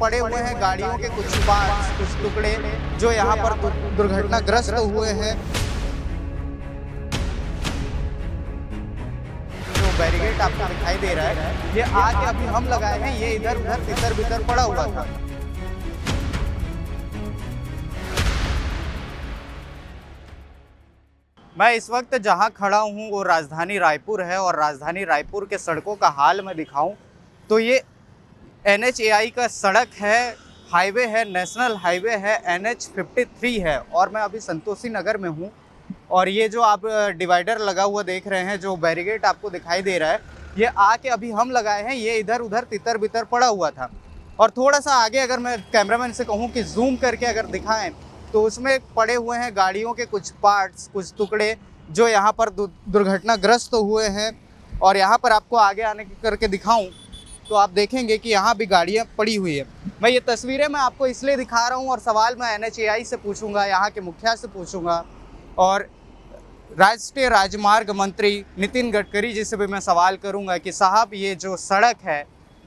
पड़े हुए हैं गाड़ियों के कुछ पार्ट्स, कुछ टुकड़े जो यहाँ पर दुर्घटनाग्रस्त हुए हैं। जो बैरिकेड आपको दिखाई दे रहा है, ये आगे अभी हम लगाए हैं, ये इधर उधर तितर बितर पड़ा हुआ था। मैं इस वक्त जहां खड़ा हूं वो राजधानी रायपुर है और राजधानी रायपुर के सड़कों का हाल मैं दिखाऊं तो ये NHAI का सड़क है, हाईवे है, नेशनल हाईवे है, NH 53 है और मैं अभी संतोषी नगर में हूं। और ये जो आप डिवाइडर लगा हुआ देख रहे हैं, जो बैरिकेड आपको दिखाई दे रहा है, ये आके अभी हम लगाए हैं, ये इधर उधर तितर बितर पड़ा हुआ था। और थोड़ा सा आगे अगर मैं कैमरामैन से कहूँ कि जूम करके अगर दिखाएं तो उसमें पड़े हुए हैं गाड़ियों के कुछ पार्ट्स, कुछ टुकड़े जो यहाँ पर दुर्घटनाग्रस्त हुए हैं। और यहाँ पर आपको आगे आने करके दिखाऊं तो आप देखेंगे कि यहाँ भी गाड़ियाँ पड़ी हुई है। मैं ये तस्वीरें मैं आपको इसलिए दिखा रहा हूँ और सवाल मैं NHAI से पूछूंगा, यहाँ के मुखिया से पूछूंगा और राष्ट्रीय राजमार्ग मंत्री नितिन गडकरी जी से भी मैं सवाल करूँगा कि साहब ये जो सड़क है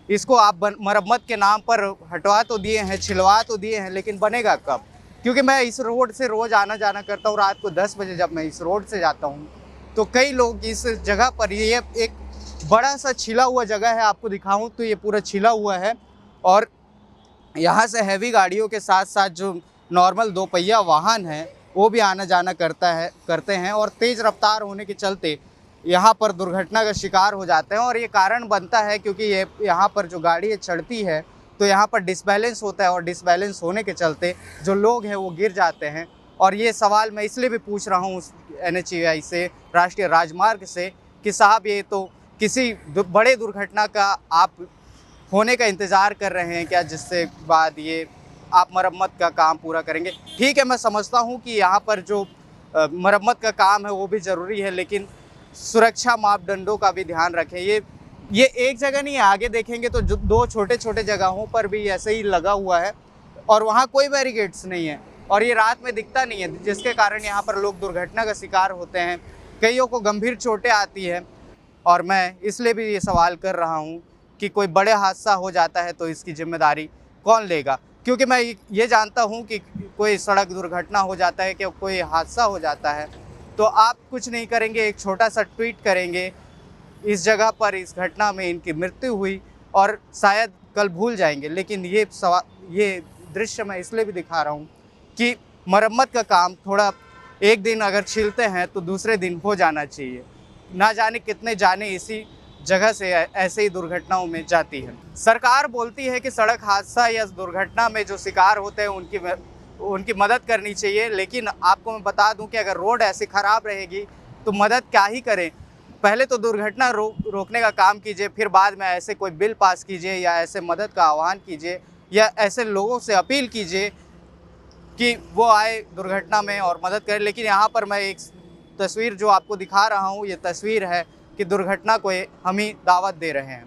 इसको आप मरम्मत के नाम पर हटवा तो दिए हैं, छिलवा तो दिए हैं, लेकिन बनेगा कब? क्योंकि मैं इस रोड से रोज़ आना जाना करता हूँ। रात को 10 बजे जब मैं इस रोड से जाता हूँ तो कई लोग इस जगह पर, ये एक बड़ा सा छिला हुआ जगह है, आपको दिखाऊं तो ये पूरा छिला हुआ है और यहाँ से हैवी गाड़ियों के साथ साथ जो नॉर्मल दो पहिया वाहन है वो भी आना जाना करते हैं और तेज़ रफ्तार होने के चलते यहाँ पर दुर्घटना का शिकार हो जाते हैं। और ये कारण बनता है क्योंकि ये यहाँ पर जो गाड़ी चढ़ती है तो यहाँ पर डिसबैलेंस होता है और डिसबैलेंस होने के चलते जो लोग हैं वो गिर जाते हैं। और ये सवाल मैं इसलिए भी पूछ रहा हूँ NHAI से, राष्ट्रीय राजमार्ग से, कि साहब ये तो किसी बड़े दुर्घटना का आप होने का इंतज़ार कर रहे हैं क्या, जिससे बाद ये आप मरम्मत का काम पूरा करेंगे? ठीक है, मैं समझता हूँ कि यहाँ पर जो मरम्मत का काम है वो भी ज़रूरी है, लेकिन सुरक्षा मापदंडों का भी ध्यान रखें। ये एक जगह नहीं है, आगे देखेंगे तो जो दो छोटे छोटे जगहों पर भी ऐसे ही लगा हुआ है और वहाँ कोई बैरिकेड्स नहीं है और ये रात में दिखता नहीं है, जिसके कारण यहाँ पर लोग दुर्घटना का शिकार होते हैं, कईयों को गंभीर चोटें आती है। और मैं इसलिए भी ये सवाल कर रहा हूँ कि कोई बड़े हादसा हो जाता है तो इसकी जिम्मेदारी कौन लेगा? क्योंकि मैं ये जानता हूँ कि कोई सड़क दुर्घटना हो जाता है, कि कोई हादसा हो जाता है तो आप कुछ नहीं करेंगे, एक छोटा सा ट्वीट करेंगे, इस जगह पर इस घटना में इनकी मृत्यु हुई, और शायद कल भूल जाएंगे। लेकिन ये दृश्य मैं इसलिए भी दिखा रहा हूँ कि मरम्मत का काम थोड़ा एक दिन अगर छिलते हैं तो दूसरे दिन हो जाना चाहिए। ना जाने कितने जाने इसी जगह से ऐसे ही दुर्घटनाओं में जाती है। सरकार बोलती है कि सड़क हादसा या दुर्घटना में जो शिकार होते हैं उनकी मदद करनी चाहिए, लेकिन आपको मैं बता दूं कि अगर रोड ऐसी ख़राब रहेगी तो मदद क्या ही करें। पहले तो दुर्घटना रोकने का काम कीजिए, फिर बाद में ऐसे कोई बिल पास कीजिए या ऐसे मदद का आह्वान कीजिए या ऐसे लोगों से अपील कीजिए कि वो आए दुर्घटना में और मदद करें। लेकिन यहाँ पर मैं एक तस्वीर जो आपको दिखा रहा हूँ, ये तस्वीर है कि दुर्घटना को हम ही दावत दे रहे हैं।